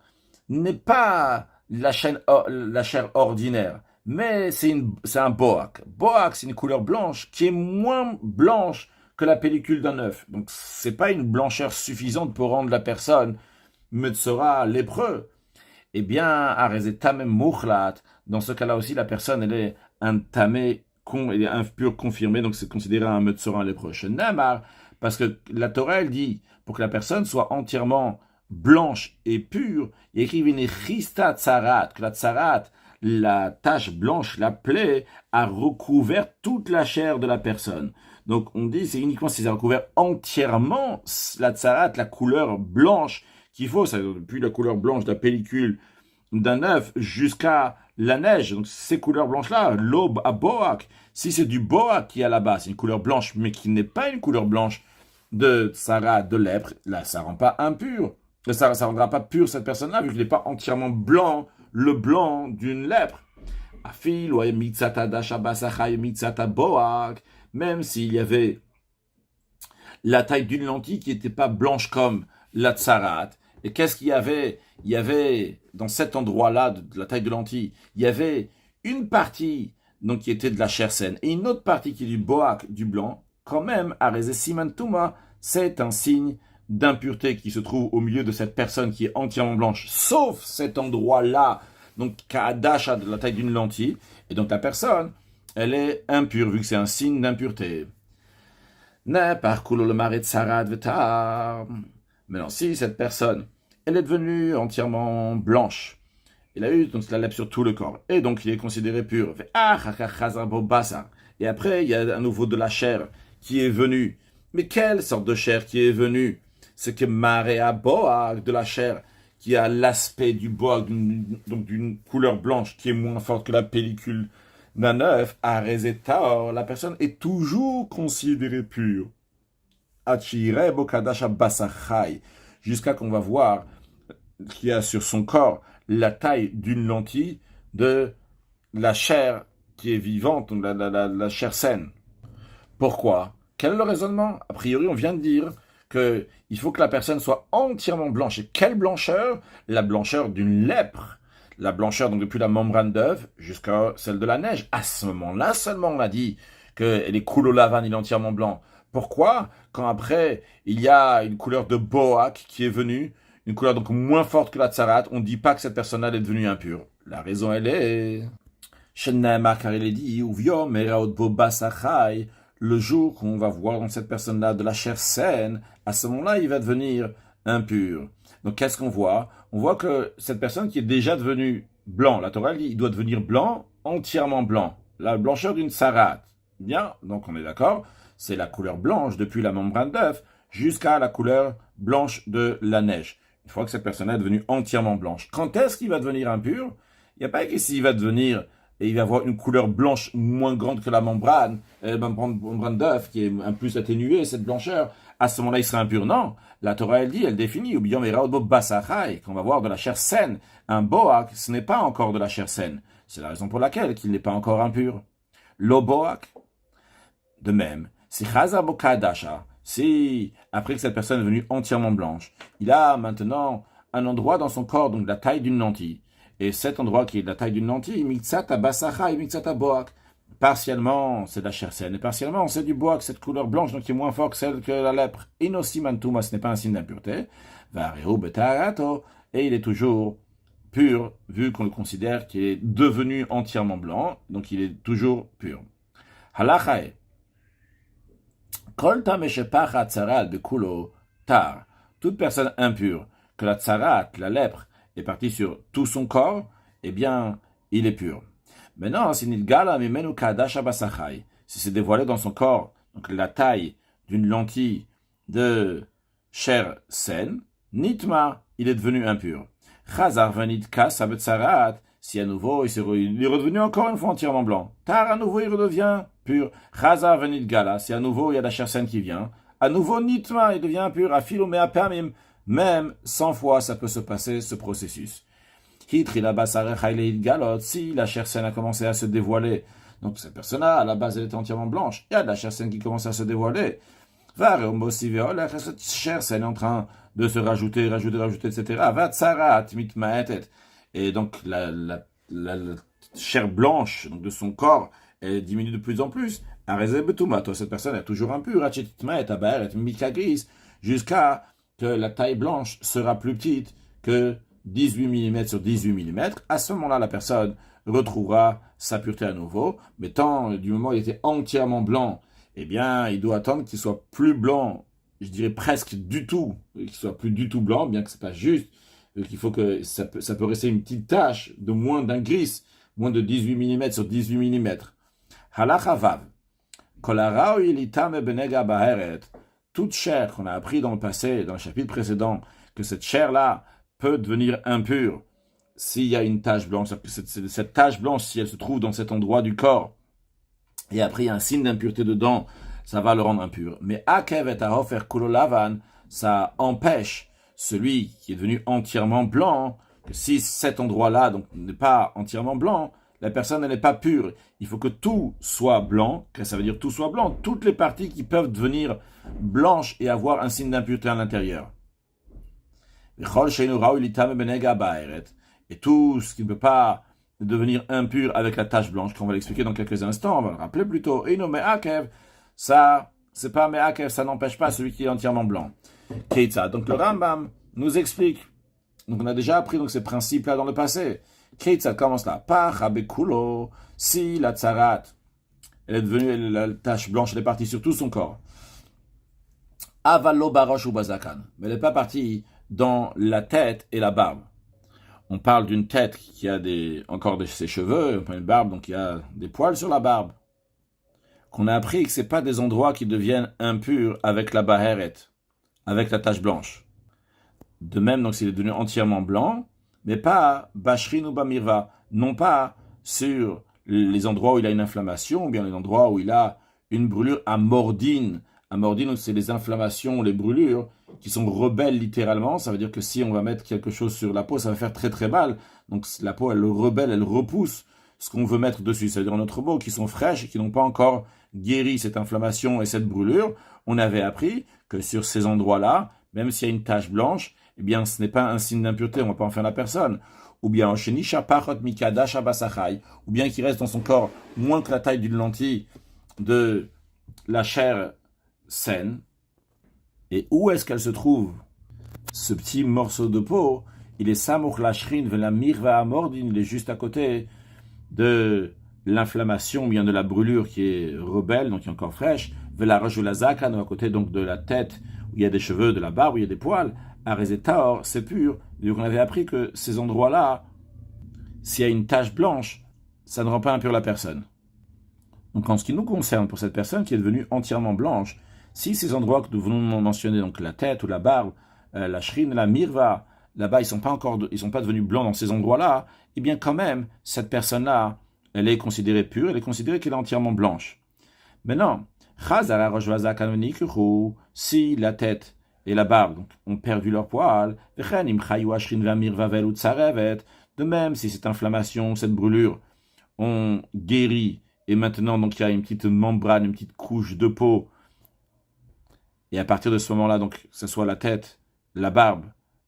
n'est pas la chair ordinaire, mais c'est un boak. Boak, c'est une couleur blanche qui est moins blanche que la pellicule d'un œuf. Donc, c'est pas une blancheur suffisante pour rendre la personne Metzora lépreux. Eh bien, Arezé Tamem Mukhlat, dans ce cas-là aussi, la personne, elle est un tamé, elle est impure confirmée, donc c'est considéré un Metzora lépreux. Namar, parce que la Torah, elle dit, pour que la personne soit entièrement blanche et pure, il écrit une Chista Tsarat, que la Tsarat, la tache blanche, la plaie, a recouvert toute la chair de la personne. Donc on dit, c'est uniquement si ça a recouvert entièrement la tsarat, la couleur blanche qu'il faut, ça, depuis la couleur blanche de la pellicule d'un œuf jusqu'à la neige. Donc ces couleurs blanches-là, l'aube à boak, si c'est du boak qui est là-bas, c'est une couleur blanche, mais qui n'est pas une couleur blanche de tsarat, de lèpre, là ça ne rend pas impur. Ça ne rendra pas pur cette personne-là, vu qu'il n'est pas entièrement blanc, le blanc d'une lèpre. Afil ou mitzata dashabasachai mitzata boak, même s'il y avait la taille d'une lentille qui n'était pas blanche comme la tsarat. Et qu'est-ce qu'il y avait? Il y avait, dans cet endroit-là, de la taille de lentille, il y avait une partie donc, qui était de la chair saine et une autre partie qui est du boak, du blanc. Quand même, Areze Siman Touma, c'est un signe d'impureté qui se trouve au milieu de cette personne qui est entièrement blanche, sauf cet endroit-là, donc Kaadash de la taille d'une lentille. Et donc la personne, elle est impure, vu que c'est un signe d'impureté. Maintenant, si cette personne, elle est devenue entièrement blanche, elle a eu donc la lèpre sur tout le corps, et donc il est considéré pur. Et après, il y a à nouveau de la chair qui est venue. Mais quelle sorte de chair qui est venue? C'est que Marea Boag, de la chair qui a l'aspect du boag, donc d'une couleur blanche qui est moins forte que la pellicule d'un œuf, à Rezeta, la personne est toujours considérée pure. Achire Bokadasha Basachai, jusqu'à qu'on va voir qu'il y a sur son corps la taille d'une lentille de la chair qui est vivante, la chair saine. Pourquoi? Quel est le raisonnement? A priori, on vient de dire qu'il faut que la personne soit entièrement blanche. Et quelle blancheur? La blancheur d'une lèpre. La blancheur, donc depuis la membrane d'œuf jusqu'à celle de la neige. À ce moment-là seulement, on a dit que les coulolavan, il est entièrement blanc. Pourquoi? Quand après, il y a une couleur de boak qui est venue, une couleur donc moins forte que la tsarat, on ne dit pas que cette personne-là est devenue impure. La raison, elle est... car il est dit, Uviom, Eraot Bobasachai, le jour qu'on va voir dans cette personne-là de la chair saine, à ce moment-là, il va devenir impur. Donc, qu'est-ce qu'on voit? On voit que cette personne qui est déjà devenue blanc, la Torah dit, il doit devenir blanc, entièrement blanc. La blancheur d'une sarat. Bien, donc on est d'accord, c'est la couleur blanche depuis la membrane d'œuf jusqu'à la couleur blanche de la neige. Une fois que cette personne est devenue entièrement blanche. Quand est-ce qu'il va devenir impur? Il n'y a pas que s'il va devenir et il va avoir une couleur blanche moins grande que la membrane d'œuf, qui est un plus atténuée, cette blancheur, à ce moment-là, il sera impur. Non, la Torah, elle dit, elle définit, ou bien qu'on va voir de la chair saine. Un boak, ce n'est pas encore de la chair saine. C'est la raison pour laquelle il n'est pas encore impur. Lo boak. De même, si Chazar Bokadasha, si, après que cette personne est devenue entièrement blanche, il a maintenant un endroit dans son corps, donc la taille d'une lentille. Et cet endroit qui est de la taille d'une lentille, Mitzata Basacha et Mitzata Boak. Partiellement, c'est de la chair saine, et partiellement, c'est du boak, cette couleur blanche, donc qui est moins forte que celle que la lèpre. Inosimantuma, ce n'est pas un signe d'impureté. Vareu Betarato, et il est toujours pur, vu qu'on le considère qu'il est devenu entièrement blanc, donc il est toujours pur. Halachae. Kol tameshepachat tzarat bekulo tar. Toute personne impure, que la tzarat, la lèpre, est partie sur tout son corps, eh bien, il est pur. Maintenant, si c'est dévoilé dans son corps, donc la taille d'une lentille de chair saine, nitma, il est devenu impur. Chazar venitka sabetzarat, si à nouveau il est redevenu encore une fois entièrement blanc. Tar, à nouveau il redevient pur. Chazar venitgala, si à nouveau il y a la chair saine qui vient. À nouveau nitma, il devient impur. Afilomea même 100 fois ça peut se passer ce processus. Si la chair saine a commencé à se dévoiler, donc cette personne-là, à la base, elle était entièrement blanche, il y a de la chair saine qui commence à se dévoiler, cette chair saine est en train de se rajouter, etc. Et donc la chair blanche donc de son corps, elle diminue de plus en plus. Cette personne est toujours impure, jusqu'à que la taille blanche sera plus petite que 18 mm sur 18 mm, à ce moment-là, la personne retrouvera sa pureté à nouveau, mais tant du moment où il était entièrement blanc, eh bien, il doit attendre qu'il soit plus blanc, je dirais presque du tout, qu'il soit plus du tout blanc, bien que c'est pas juste, qu'il faut que ça peut rester une petite tache de moins d'un gris, moins de 18 mm sur 18 mm. Halacha vav. Kolarao ilitam benega baheret. Toute chair qu'on a appris dans le passé, dans le chapitre précédent, que cette chair-là peut devenir impure s'il y a une tache blanche. Cette tache blanche, si elle se trouve dans cet endroit du corps, et après il y a un signe d'impureté dedans, ça va le rendre impur. Mais akev et ahofer kulolavan, ça empêche celui qui est devenu entièrement blanc, que si cet endroit-là donc n'est pas entièrement blanc, la personne n'est pas pure. Il faut que tout soit blanc, que ça veut dire tout soit blanc, toutes les parties qui peuvent devenir blanches et avoir un signe d'impureté à l'intérieur. Et tout ce qui ne peut pas devenir impur avec la tache blanche, qu'on va l'expliquer dans quelques instants, on va le rappeler plutôt. Ça, c'est pas me'akev, ça n'empêche pas celui qui est entièrement blanc. Keitza. Donc le Rambam nous explique. Donc on a déjà appris donc ces principes-là dans le passé. Keitza commence là. Par habekulo, si la tzarat, elle est devenue la tache blanche, elle est partie sur tout son corps. Avalo barosh ou bazakan. Mais elle n'est pas partie dans la tête et la barbe. On parle d'une tête qui a encore ses cheveux, une barbe, donc il y a des poils sur la barbe. Qu'on a appris que ce n'est pas des endroits qui deviennent impurs avec la baheret, avec la tache blanche. De même, donc s'il est devenu entièrement blanc, mais pas bashrin ou bamirva, non pas sur les endroits où il a une inflammation, ou bien les endroits où il a une brûlure amordine. Amordine, c'est les inflammations, les brûlures, qui sont rebelles littéralement. Ça veut dire que si on va mettre quelque chose sur la peau, ça va faire très très mal. Donc la peau, elle rebelle, elle repousse ce qu'on veut mettre dessus. C'est-à-dire en notre peau, qui sont fraîches et qui n'ont pas encore guéri cette inflammation et cette brûlure. On avait appris que sur ces endroits-là, même s'il y a une tache blanche, eh bien ce n'est pas un signe d'impureté, on ne va pas en faire la personne. Ou bien ou bien qu'il reste dans son corps moins que la taille d'une lentille de la chair saine. Et où est-ce qu'elle se trouve? Ce petit morceau de peau, il est samoch lashrin vela mirva amordin, il est juste à côté de l'inflammation, bien de la brûlure qui est rebelle, donc qui est encore fraîche, vela rajulazaka, à côté donc de la tête, où il y a des cheveux, de la barbe, où il y a des poils, arezetaor, c'est pur. Donc on avait appris que ces endroits-là, s'il y a une tache blanche, ça ne rend pas impur la personne. Donc en ce qui nous concerne, pour cette personne qui est devenue entièrement blanche, si ces endroits que nous venons de mentionner, donc la tête ou la barbe, la shrine, la mirva, là-bas ils sont pas devenus blancs dans ces endroits-là, eh bien quand même, cette personne-là, elle est considérée pure, elle est considérée qu'elle est entièrement blanche. Maintenant, si la tête et la barbe donc, ont perdu leur poil, de même si cette inflammation, cette brûlure, ont guéri, et maintenant donc il y a une petite membrane, une petite couche de peau, et à partir de ce moment-là, donc, que ce soit la tête, la barbe,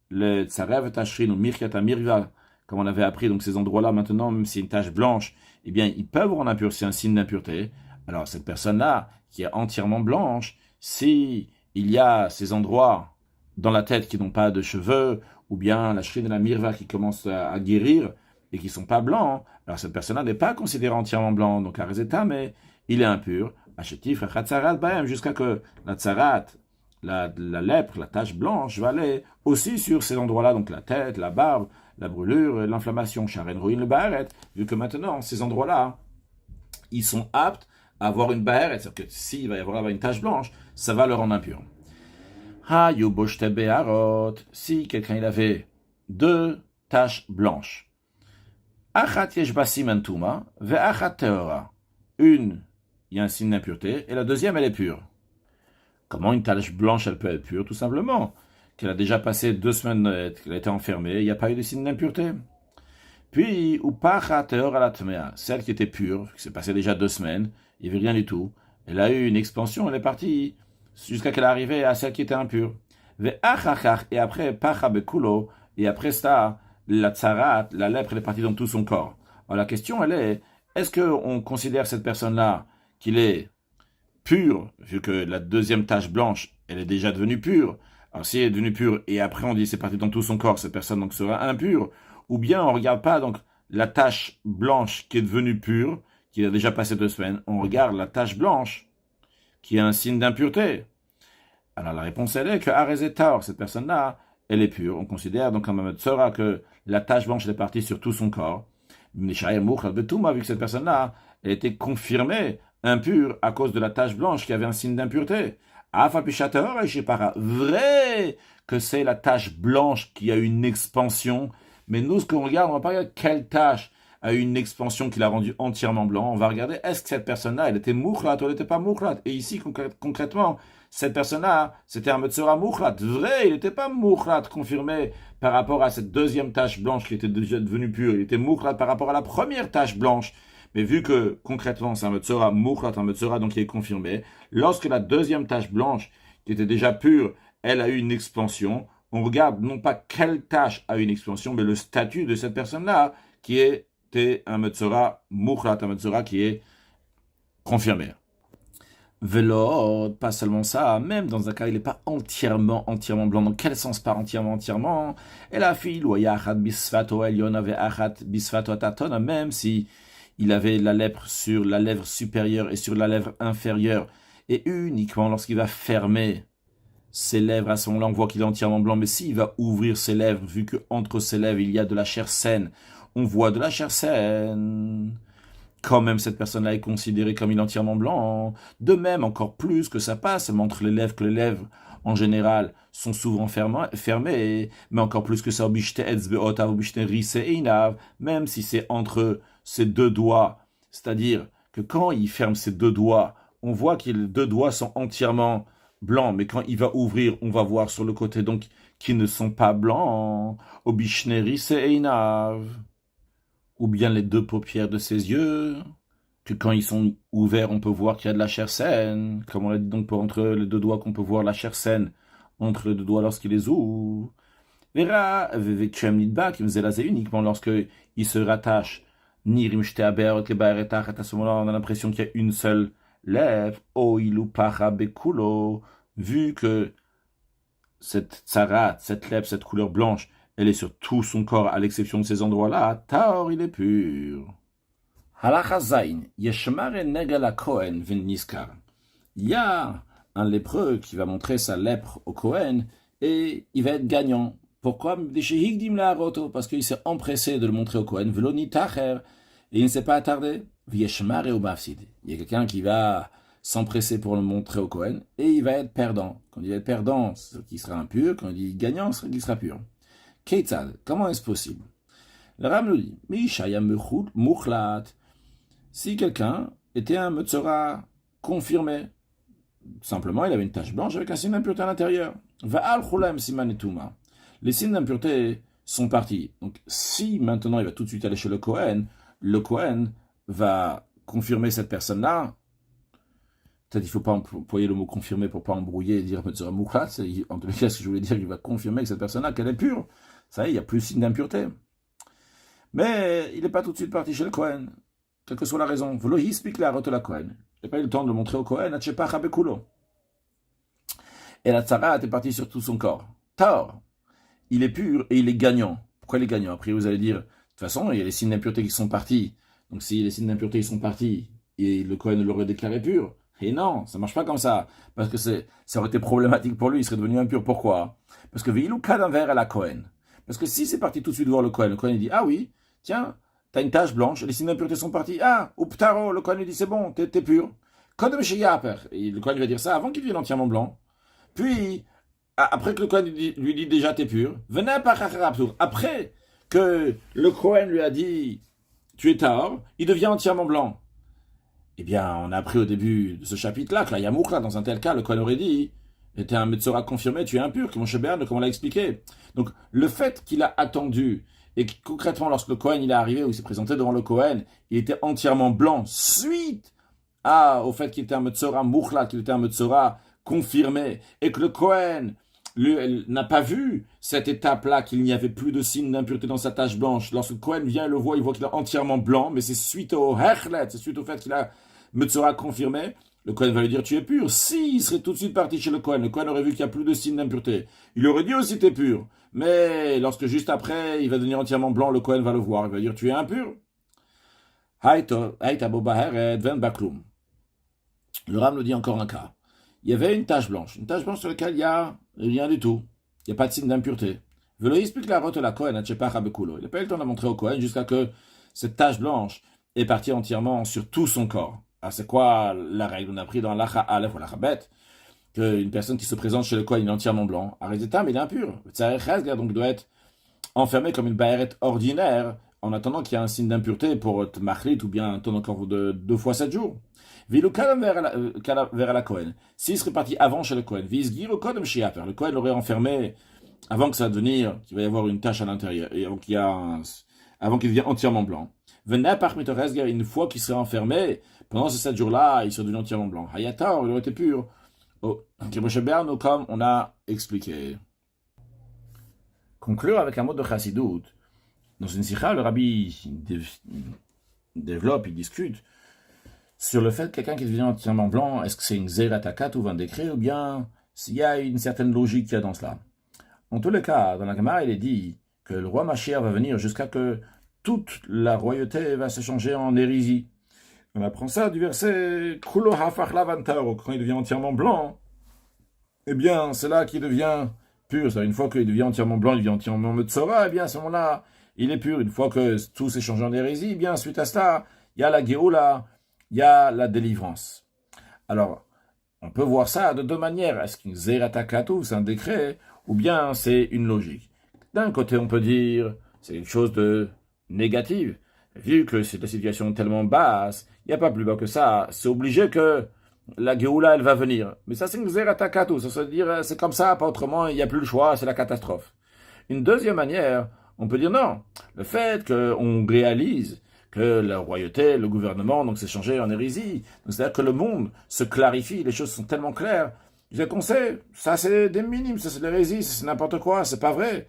le tsarevet ashrin ou mirkata mirva, comme on avait appris, donc ces endroits-là, maintenant, même s'il y a une tache blanche, eh bien, ils peuvent en impureté, c'est un signe d'impureté. Alors, cette personne-là, qui est entièrement blanche, si il y a ces endroits dans la tête qui n'ont pas de cheveux, ou bien la shrine et la mirva qui commencent à guérir, et qui ne sont pas blancs, alors cette personne-là n'est pas considérée entièrement blanc, donc à Rezeta, mais il est impur. Achetif, jusqu'à que la tsarat, la lèpre, la tache blanche, va aller aussi sur ces endroits-là, donc la tête, la barbe, la brûlure, l'inflammation, Sharen Ruin le Baharet, vu que maintenant, ces endroits-là, ils sont aptes à avoir une Baharet, c'est-à-dire que s'il va y avoir une tache blanche, ça va le rendre impur. Ha Yuboshte Beharot, si quelqu'un il avait 2 taches blanches, Achat Yeshbasim Antuma, Ve'achat Teora, une, il y a un signe d'impureté, et la deuxième, elle est pure. Comment une tache blanche, elle peut être pure? Tout simplement qu'elle a déjà passé 2 semaines, qu'elle a été enfermée, il n'y a pas eu de signe d'impureté. Puis, Upacha Teora Latmea, celle qui était pure, qui s'est passée déjà 2 semaines, il n'y avait rien du tout, elle a eu une expansion, elle est partie, jusqu'à qu'elle arrive à celle qui était impure. Et après, Pacha Bekulo, et après ça, la tsarat, la lèpre, elle est partie dans tout son corps. Alors la question, elle est-ce qu'on considère cette personne-là qu'il est pur, vu que la deuxième tache blanche, elle est déjà devenue pure. Alors si elle est devenue pure, et après on dit c'est parti dans tout son corps, cette personne donc sera impure, ou bien on ne regarde pas donc la tache blanche qui est devenue pure, qui a déjà passé 2 semaines, on regarde la tache blanche, qui est un signe d'impureté. Alors la réponse elle est que Arezetar, cette personne-là, elle est pure. On considère donc comme Tsora que la tache blanche est partie sur tout son corps. Vu que cette personne-là a été confirmée impure à cause de la tache blanche qui avait un signe d'impureté. Vrai que c'est la tache blanche qui a eu une expansion, mais nous ce qu'on regarde, on va pas regarder quelle tache a eu une expansion qui l'a rendu entièrement blanc. On va regarder est-ce que cette personne-là, elle était mouchlat ou elle n'était pas mouchlat. Et ici concrètement, cette personne-là, c'était un Metzora mouchlat. Vrai, il n'était pas mouchlat confirmé par rapport à cette deuxième tache blanche qui était déjà devenue pure. Il était mouchlat par rapport à la première tache blanche. Mais vu que, concrètement, c'est un Metzora mouchlat, un Metzora donc qui est confirmé, lorsque la deuxième tache blanche, qui était déjà pure, elle a eu une expansion, on regarde non pas quelle tache a eu une expansion, mais le statut de cette personne-là, qui était un Metzora mouchlat, un Metzora qui est confirmé. Velo, pas seulement ça, même dans un cas, il n'est pas entièrement blanc. Dans quel sens pas entièrement? Et la fille, même si il avait la lèpre sur la lèvre supérieure et sur la lèvre inférieure, et uniquement lorsqu'il va fermer ses lèvres, à ce moment-là, on voit qu'il est entièrement blanc, mais s'il va ouvrir ses lèvres, vu qu'entre ses lèvres, il y a de la chair saine, on voit de la chair saine. Quand même, cette personne-là est considérée comme il est entièrement blanc. De même, encore plus que ça passe, ça montre les lèvres, que les lèvres, en général, sont souvent fermées, mais encore plus que ça, même si c'est entre ses 2 doigts, c'est-à-dire que quand il ferme ses 2 doigts, on voit que les 2 doigts sont entièrement blancs, mais quand il va ouvrir, on va voir sur le côté, donc, qu'ils ne sont pas blancs. Ou bien les 2 paupières de ses yeux, que quand ils sont ouverts, on peut voir qu'il y a de la chair saine, comme on l'a dit donc pour entre les 2 doigts qu'on peut voir la chair saine entre les 2 doigts lorsqu'il les ouvre. Verra, qui me uniquement lorsque il se rattache, à ce moment-là, on a l'impression qu'il y a une seule lèvre, vu que cette tsarat, cette lèvre, cette couleur blanche, elle est sur tout son corps, à l'exception de ces endroits-là. Taor, il est pur. Halacha Zain, Yeshmare Negala Kohen Vin Niskar. Il y a un lépreux qui va montrer sa lèpre au Kohen et il va être gagnant. Pourquoi? Parce qu'il s'est empressé de le montrer au Kohen. Veloni Tacher. Et il ne s'est pas attardé. Yeshmare ou Mafsid. Il y a quelqu'un qui va s'empresser pour le montrer au Kohen et il va être perdant. Quand il va être perdant, c'est qu'il sera impur. Quand il dit gagnant, c'est qu'il sera pur. Keitzad, comment est-ce possible? Le Ram nous dit, Mishaya Muchlat, Si quelqu'un était un Metzora confirmé, simplement il avait une tache blanche avec un signe d'impureté à l'intérieur. Va'al chulaim siman etuma. Les signes d'impureté sont partis. Donc si maintenant il va tout de suite aller chez le Kohen va confirmer cette personne-là. Peut-être qu'il ne faut pas employer le mot confirmer pour ne pas embrouiller et dire Metzora Mouchat. En tout cas, ce que je voulais dire, il va confirmer que cette personne-là, qu'elle est pure. Ça y est, il n'y a plus de signe d'impureté. Mais il n'est pas tout de suite parti chez le Kohen, quelle que soit la raison. Velo hispik la rote la Kohen. Il n'a pas eu le temps de le montrer au Kohen, atchepach abekulo. Et la tzara est partie sur tout son corps. Taor, il est pur et il est gagnant. Pourquoi il est gagnant? Après, vous allez dire, de toute façon, il y a les signes d'impureté qui sont partis. Donc si les signes d'impureté ils sont partis, et le Kohen l'aurait déclaré pur. Et non, ça ne marche pas comme ça. Parce que ça aurait été problématique pour lui, il serait devenu impur. Pourquoi? Parce que veilou kadaver à la Kohen. Parce que si c'est parti tout de suite voir le Kohen il dit, ah oui, tiens, t'as une tache blanche, les signes d'impureté sont partis. Ah, ou ptaro, le Kohen lui dit, c'est bon, t'es pur. Kodem sheyaper. Et le Kohen va dire ça avant qu'il devienne entièrement blanc. Puis, après que le Kohen lui dit déjà t'es pur, venez par après que le Kohen lui a dit tu es tahor, il devient entièrement blanc. Eh bien, on a appris au début de ce chapitre-là que la yamouk, là, dans un tel cas, le Kohen aurait dit t'es un Metzora confirmé, tu es impur, comme mon Shebern, comme on l'a expliqué. Donc, le fait qu'il a attendu, et que, concrètement, lorsque le Kohen il est arrivé, ou il s'est présenté devant le Kohen, il était entièrement blanc, suite au fait qu'il était un Metzora Mouchlat, qu'il était un Metzora confirmé, et que le Kohen lui, n'a pas vu cette étape-là, qu'il n'y avait plus de signe d'impureté dans sa tache blanche. Lorsque le Kohen vient et le voit, il voit qu'il est entièrement blanc, mais c'est suite au Hechlet, c'est suite au fait qu'il a Metzora confirmé. Le Kohen va lui dire tu es pur. Si, il serait tout de suite parti chez le Kohen aurait vu qu'il n'y a plus de signe d'impureté. Il aurait dit aussi tu es pur. Mais lorsque juste après, il va devenir entièrement blanc, le Kohen va le voir. Il va dire tu es impur. Le Ram nous dit encore un cas. Il y avait une tache blanche sur laquelle il n'y a rien du tout. Il n'y a pas de signe d'impureté. Velo explique la rote la Kohen, il n'a pas eu le temps de la montrer au Kohen jusqu'à que cette tache blanche est partie entièrement sur tout son corps. Alors c'est quoi la règle? On a appris dans l'Acha Aleph ou l'Acha Bet qu'une personne qui se présente chez le Kohen est entièrement blanc. Arrêtez, mais il est impur. Donc il doit être enfermé comme une baérette ordinaire en attendant qu'il y ait un signe d'impureté pour te machlit ou bien un temps encore de 2 fois 7 jours. Vilou kalam vers la Kohen. S'il serait parti avant chez le Kohen, visgir au kodem shiaper. Le Kohen l'aurait enfermé avant que ça devienne, qu'il va y avoir une tache à l'intérieur et avant qu'il devienne entièrement blanc. Venez par mitoresgar une fois qu'il serait enfermé, pendant ces 7 jours-là, il serait devenu entièrement blanc. Hayatar, il aurait été pur. Comme on a expliqué. Conclure avec un mot de Chassidut. Dans une sikha, le rabbi développe, il discute sur le fait que quelqu'un qui devient entièrement blanc, est-ce que c'est une zeratakat ou un décret, ou bien s'il y a une certaine logique qu'il y a dans cela. En tous les cas, dans la Gemara, il est dit que le roi Mashiach va venir jusqu'à que toute la royauté va se changer en hérésie. On apprend ça du verset Kulo hafach lavantaro, quand il devient entièrement blanc, eh bien, c'est là qu'il devient pur. C'est-à-dire, une fois qu'il devient entièrement blanc, il devient entièrement Metzora, eh bien, à ce moment-là, il est pur. Une fois que tout s'est changé en hérésie, eh bien, suite à cela, il y a la Géoula, il y a la délivrance. Alors, on peut voir ça de 2 manières. Est-ce qu'une Zeratakatu, c'est un décret, ou bien c'est une logique? D'un côté, on peut dire, c'est quelque chose de négatif. Vu que c'est la situation tellement basse, il n'y a pas plus bas que ça. C'est obligé que la Géoula, elle va venir. Mais ça, c'est une Zeratakatu. Ça veut dire, c'est comme ça, pas autrement, il n'y a plus le choix, c'est la catastrophe. Une deuxième manière, on peut dire non. Le fait qu'on réalise que la royauté, le gouvernement, donc c'est changé en hérésie. C'est-à-dire que le monde se clarifie, les choses sont tellement claires. Qu'on sait, ça c'est des minimes, ça c'est l'hérésie, ça c'est n'importe quoi, c'est pas vrai.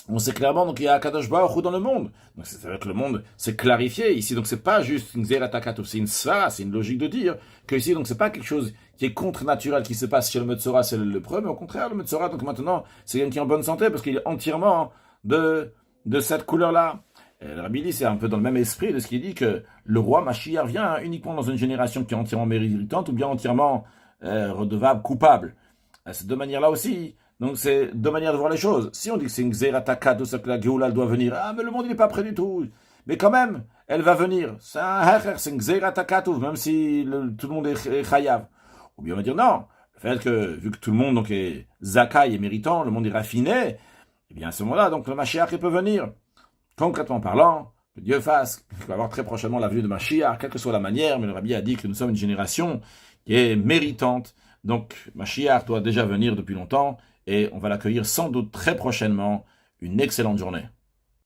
On sait clairement, donc il y a Kadosh Baruch Hu dans le monde. Donc c'est-à-dire que le monde s'est clarifié ici, donc c'est pas juste une Zeratakatu, c'est une svara, c'est une logique de dire que ici, donc c'est pas quelque chose qui est contre-naturel qui se passe chez le Metzora, c'est le premier, mais au contraire, le Metzora, donc maintenant, c'est quelqu'un qui est en bonne santé parce qu'il est entièrement de cette couleur-là. Le Rabbi dit, c'est un peu dans le même esprit de ce qu'il dit que le roi Mashiach vient uniquement dans une génération qui est entièrement méritante ou bien entièrement redevable, coupable. À ces 2 manières-là aussi. Donc c'est 2 manières de voir les choses. Si on dit que c'est une Xerataka, tout ça que la Géoula doit venir, ah mais le monde il n'est pas prêt du tout. Mais quand même, elle va venir. C'est un Hecher, c'est une Xerataka, même si tout le monde est chayav. Ou bien on va dire non. Le fait que, vu que tout le monde donc, est zakai et méritant, le monde est raffiné, eh bien à ce moment-là, donc le Mashiach il peut venir. Concrètement parlant, que Dieu fasse, qu'il va avoir très prochainement la venue de Mashiach, quelle que soit la manière, mais le Rabbi a dit que nous sommes une génération qui est méritante. Donc Mashiach doit déjà venir depuis longtemps et on va l'accueillir sans doute très prochainement. Une excellente journée.